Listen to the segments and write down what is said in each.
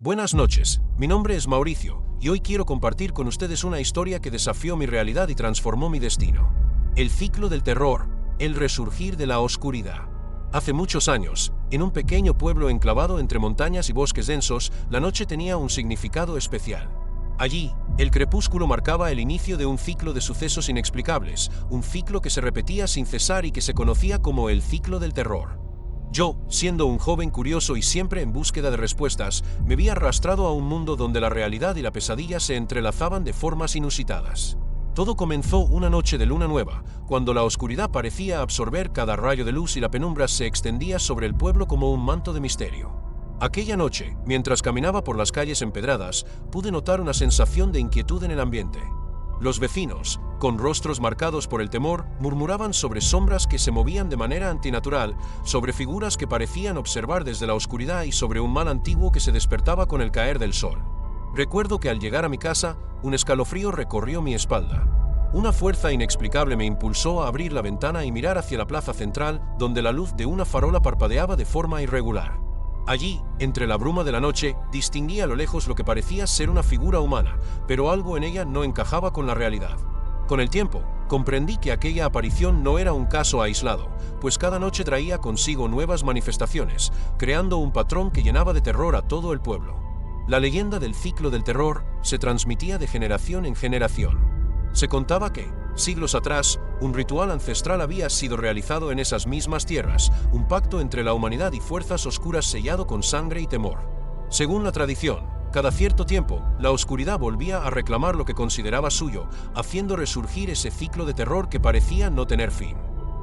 Buenas noches, mi nombre es Mauricio, y hoy quiero compartir con ustedes una historia que desafió mi realidad y transformó mi destino. El ciclo del terror, el resurgir de la oscuridad. Hace muchos años, en un pequeño pueblo enclavado entre montañas y bosques densos, la noche tenía un significado especial. Allí, el crepúsculo marcaba el inicio de un ciclo de sucesos inexplicables, un ciclo que se repetía sin cesar y que se conocía como el ciclo del terror. Yo, siendo un joven curioso y siempre en búsqueda de respuestas, me vi arrastrado a un mundo donde la realidad y la pesadilla se entrelazaban de formas inusitadas. Todo comenzó una noche de luna nueva, cuando la oscuridad parecía absorber cada rayo de luz y la penumbra se extendía sobre el pueblo como un manto de misterio. Aquella noche, mientras caminaba por las calles empedradas, pude notar una sensación de inquietud en el ambiente. Los vecinos, con rostros marcados por el temor, murmuraban sobre sombras que se movían de manera antinatural, sobre figuras que parecían observar desde la oscuridad y sobre un mal antiguo que se despertaba con el caer del sol. Recuerdo que al llegar a mi casa, un escalofrío recorrió mi espalda. Una fuerza inexplicable me impulsó a abrir la ventana y mirar hacia la plaza central, donde la luz de una farola parpadeaba de forma irregular. Allí, entre la bruma de la noche, distinguí a lo lejos lo que parecía ser una figura humana, pero algo en ella no encajaba con la realidad. Con el tiempo, comprendí que aquella aparición no era un caso aislado, pues cada noche traía consigo nuevas manifestaciones, creando un patrón que llenaba de terror a todo el pueblo. La leyenda del ciclo del terror se transmitía de generación en generación. Se contaba que, siglos atrás, un ritual ancestral había sido realizado en esas mismas tierras, un pacto entre la humanidad y fuerzas oscuras sellado con sangre y temor. Según la tradición, cada cierto tiempo, la oscuridad volvía a reclamar lo que consideraba suyo, haciendo resurgir ese ciclo de terror que parecía no tener fin.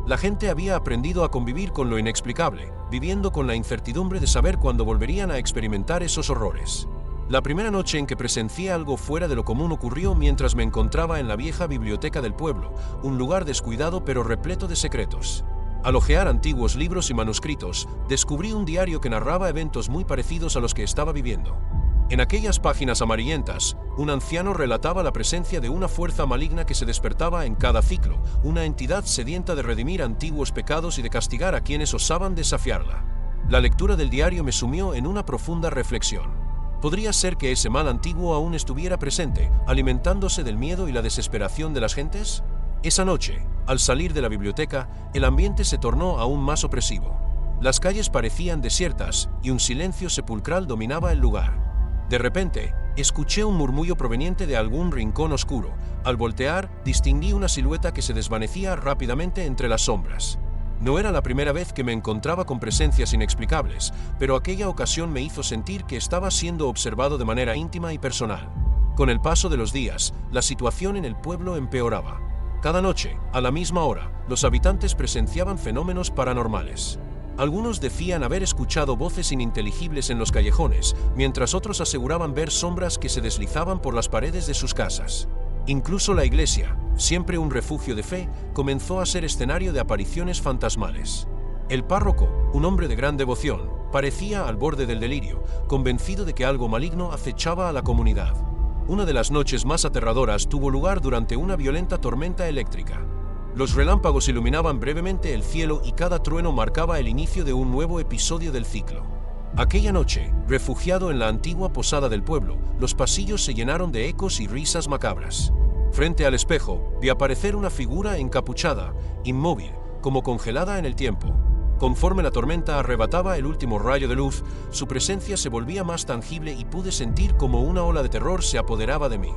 La gente había aprendido a convivir con lo inexplicable, viviendo con la incertidumbre de saber cuándo volverían a experimentar esos horrores. La primera noche en que presencié algo fuera de lo común ocurrió mientras me encontraba en la vieja biblioteca del pueblo, un lugar descuidado pero repleto de secretos. Al hojear antiguos libros y manuscritos, descubrí un diario que narraba eventos muy parecidos a los que estaba viviendo. En aquellas páginas amarillentas, un anciano relataba la presencia de una fuerza maligna que se despertaba en cada ciclo, una entidad sedienta de redimir antiguos pecados y de castigar a quienes osaban desafiarla. La lectura del diario me sumió en una profunda reflexión. ¿Podría ser que ese mal antiguo aún estuviera presente, alimentándose del miedo y la desesperación de las gentes? Esa noche, al salir de la biblioteca, el ambiente se tornó aún más opresivo. Las calles parecían desiertas y un silencio sepulcral dominaba el lugar. De repente, escuché un murmullo proveniente de algún rincón oscuro. Al voltear, distinguí una silueta que se desvanecía rápidamente entre las sombras. No era la primera vez que me encontraba con presencias inexplicables, pero aquella ocasión me hizo sentir que estaba siendo observado de manera íntima y personal. Con el paso de los días, la situación en el pueblo empeoraba. Cada noche, a la misma hora, los habitantes presenciaban fenómenos paranormales. Algunos decían haber escuchado voces ininteligibles en los callejones, mientras otros aseguraban ver sombras que se deslizaban por las paredes de sus casas. Incluso la iglesia, siempre un refugio de fe, comenzó a ser escenario de apariciones fantasmales. El párroco, un hombre de gran devoción, parecía al borde del delirio, convencido de que algo maligno acechaba a la comunidad. Una de las noches más aterradoras tuvo lugar durante una violenta tormenta eléctrica. Los relámpagos iluminaban brevemente el cielo y cada trueno marcaba el inicio de un nuevo episodio del ciclo. Aquella noche, refugiado en la antigua posada del pueblo, los pasillos se llenaron de ecos y risas macabras. Frente al espejo, vi aparecer una figura encapuchada, inmóvil, como congelada en el tiempo. Conforme la tormenta arrebataba el último rayo de luz, su presencia se volvía más tangible y pude sentir como una ola de terror se apoderaba de mí.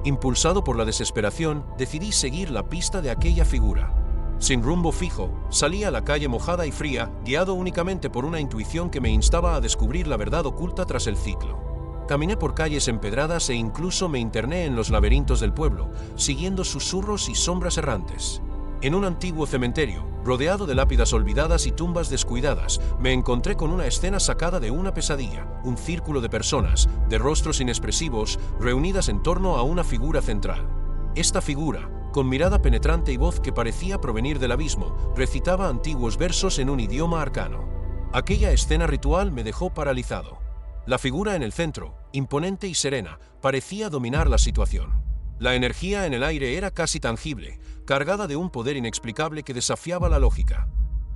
Impulsado por la desesperación, decidí seguir la pista de aquella figura. Sin rumbo fijo, salí a la calle mojada y fría, guiado únicamente por una intuición que me instaba a descubrir la verdad oculta tras el ciclo. Caminé por calles empedradas e incluso me interné en los laberintos del pueblo, siguiendo susurros y sombras errantes. En un antiguo cementerio, rodeado de lápidas olvidadas y tumbas descuidadas, me encontré con una escena sacada de una pesadilla, un círculo de personas, de rostros inexpresivos, reunidas en torno a una figura central. Esta figura, con mirada penetrante y voz que parecía provenir del abismo, recitaba antiguos versos en un idioma arcano. Aquella escena ritual me dejó paralizado. La figura en el centro, imponente y serena, parecía dominar la situación. La energía en el aire era casi tangible, cargada de un poder inexplicable que desafiaba la lógica.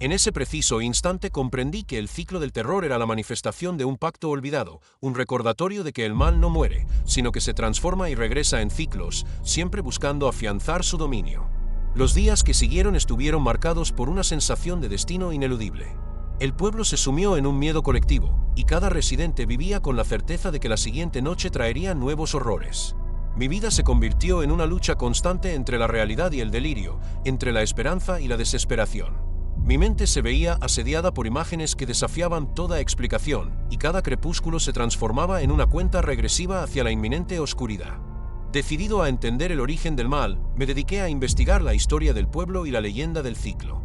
En ese preciso instante comprendí que el ciclo del terror era la manifestación de un pacto olvidado, un recordatorio de que el mal no muere, sino que se transforma y regresa en ciclos, siempre buscando afianzar su dominio. Los días que siguieron estuvieron marcados por una sensación de destino ineludible. El pueblo se sumió en un miedo colectivo, y cada residente vivía con la certeza de que la siguiente noche traería nuevos horrores. Mi vida se convirtió en una lucha constante entre la realidad y el delirio, entre la esperanza y la desesperación. Mi mente se veía asediada por imágenes que desafiaban toda explicación, y cada crepúsculo se transformaba en una cuenta regresiva hacia la inminente oscuridad. Decidido a entender el origen del mal, me dediqué a investigar la historia del pueblo y la leyenda del ciclo.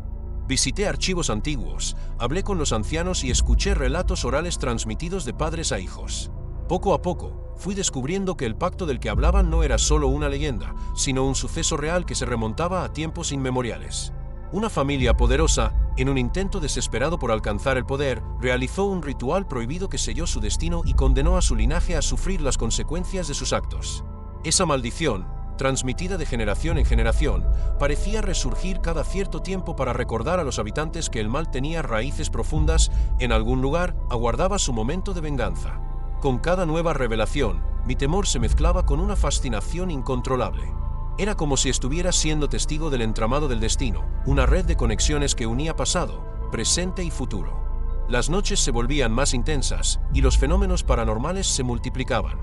Visité archivos antiguos, hablé con los ancianos y escuché relatos orales transmitidos de padres a hijos. Poco a poco, fui descubriendo que el pacto del que hablaban no era solo una leyenda, sino un suceso real que se remontaba a tiempos inmemoriales. Una familia poderosa, en un intento desesperado por alcanzar el poder, realizó un ritual prohibido que selló su destino y condenó a su linaje a sufrir las consecuencias de sus actos. Esa maldición, transmitida de generación en generación, parecía resurgir cada cierto tiempo para recordar a los habitantes que el mal tenía raíces profundas, en algún lugar aguardaba su momento de venganza. Con cada nueva revelación, mi temor se mezclaba con una fascinación incontrolable. Era como si estuviera siendo testigo del entramado del destino, una red de conexiones que unía pasado, presente y futuro. Las noches se volvían más intensas, y los fenómenos paranormales se multiplicaban.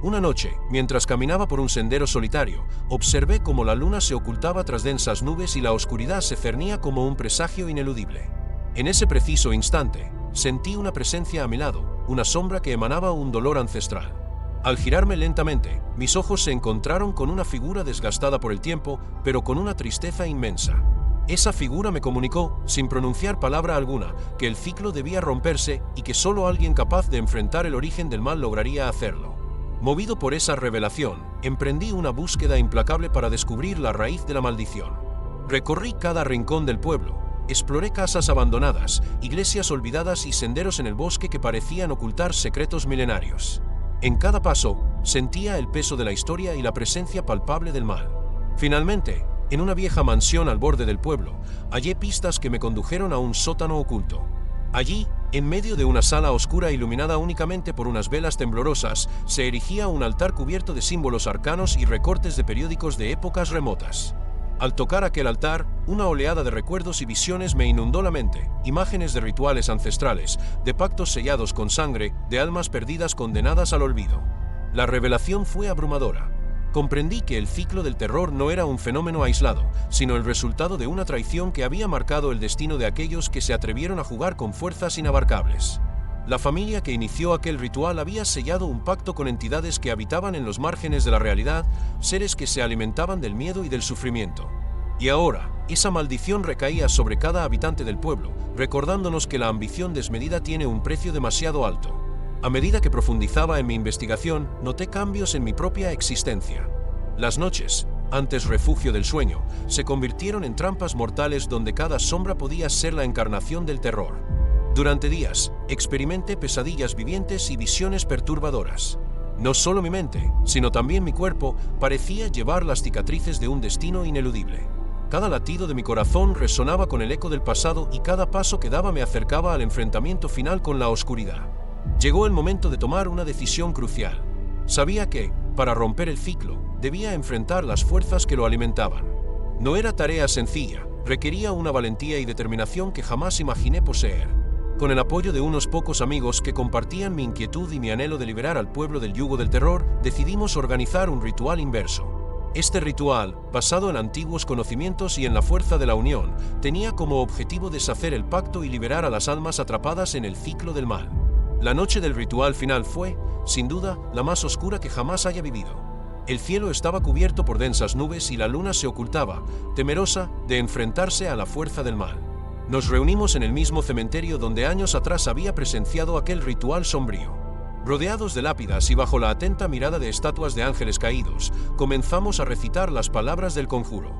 Una noche, mientras caminaba por un sendero solitario, observé cómo la luna se ocultaba tras densas nubes y la oscuridad se cernía como un presagio ineludible. En ese preciso instante, sentí una presencia a mi lado, una sombra que emanaba un dolor ancestral. Al girarme lentamente, mis ojos se encontraron con una figura desgastada por el tiempo, pero con una tristeza inmensa. Esa figura me comunicó, sin pronunciar palabra alguna, que el ciclo debía romperse y que solo alguien capaz de enfrentar el origen del mal lograría hacerlo. Movido por esa revelación, emprendí una búsqueda implacable para descubrir la raíz de la maldición. Recorrí cada rincón del pueblo, exploré casas abandonadas, iglesias olvidadas y senderos en el bosque que parecían ocultar secretos milenarios. En cada paso, sentía el peso de la historia y la presencia palpable del mal. Finalmente, en una vieja mansión al borde del pueblo, hallé pistas que me condujeron a un sótano oculto. Allí, en medio de una sala oscura iluminada únicamente por unas velas temblorosas, se erigía un altar cubierto de símbolos arcanos y recortes de periódicos de épocas remotas. Al tocar aquel altar, una oleada de recuerdos y visiones me inundó la mente, imágenes de rituales ancestrales, de pactos sellados con sangre, de almas perdidas condenadas al olvido. La revelación fue abrumadora. Comprendí que el ciclo del terror no era un fenómeno aislado, sino el resultado de una traición que había marcado el destino de aquellos que se atrevieron a jugar con fuerzas inabarcables. La familia que inició aquel ritual había sellado un pacto con entidades que habitaban en los márgenes de la realidad, seres que se alimentaban del miedo y del sufrimiento. Y ahora, esa maldición recaía sobre cada habitante del pueblo, recordándonos que la ambición desmedida tiene un precio demasiado alto. A medida que profundizaba en mi investigación, noté cambios en mi propia existencia. Las noches, antes refugio del sueño, se convirtieron en trampas mortales donde cada sombra podía ser la encarnación del terror. Durante días, experimenté pesadillas vivientes y visiones perturbadoras. No solo mi mente, sino también mi cuerpo, parecía llevar las cicatrices de un destino ineludible. Cada latido de mi corazón resonaba con el eco del pasado y cada paso que daba me acercaba al enfrentamiento final con la oscuridad. Llegó el momento de tomar una decisión crucial. Sabía que, para romper el ciclo, debía enfrentar las fuerzas que lo alimentaban. No era tarea sencilla, requería una valentía y determinación que jamás imaginé poseer. Con el apoyo de unos pocos amigos que compartían mi inquietud y mi anhelo de liberar al pueblo del yugo del terror, decidimos organizar un ritual inverso. Este ritual, basado en antiguos conocimientos y en la fuerza de la unión, tenía como objetivo deshacer el pacto y liberar a las almas atrapadas en el ciclo del mal. La noche del ritual final fue, sin duda, la más oscura que jamás haya vivido. El cielo estaba cubierto por densas nubes y la luna se ocultaba, temerosa de enfrentarse a la fuerza del mal. Nos reunimos en el mismo cementerio donde años atrás había presenciado aquel ritual sombrío. Rodeados de lápidas y bajo la atenta mirada de estatuas de ángeles caídos, comenzamos a recitar las palabras del conjuro.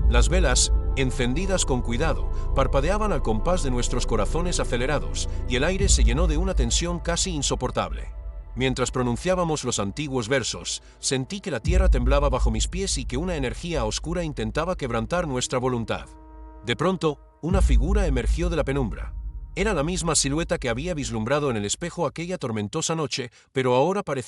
Las velas, encendidas con cuidado, parpadeaban al compás de nuestros corazones acelerados, y el aire se llenó de una tensión casi insoportable. Mientras pronunciábamos los antiguos versos, sentí que la tierra temblaba bajo mis pies y que una energía oscura intentaba quebrantar nuestra voluntad. De pronto, Una figura emergió de la penumbra. Era la misma silueta que había vislumbrado en el espejo aquella tormentosa noche, pero ahora parecía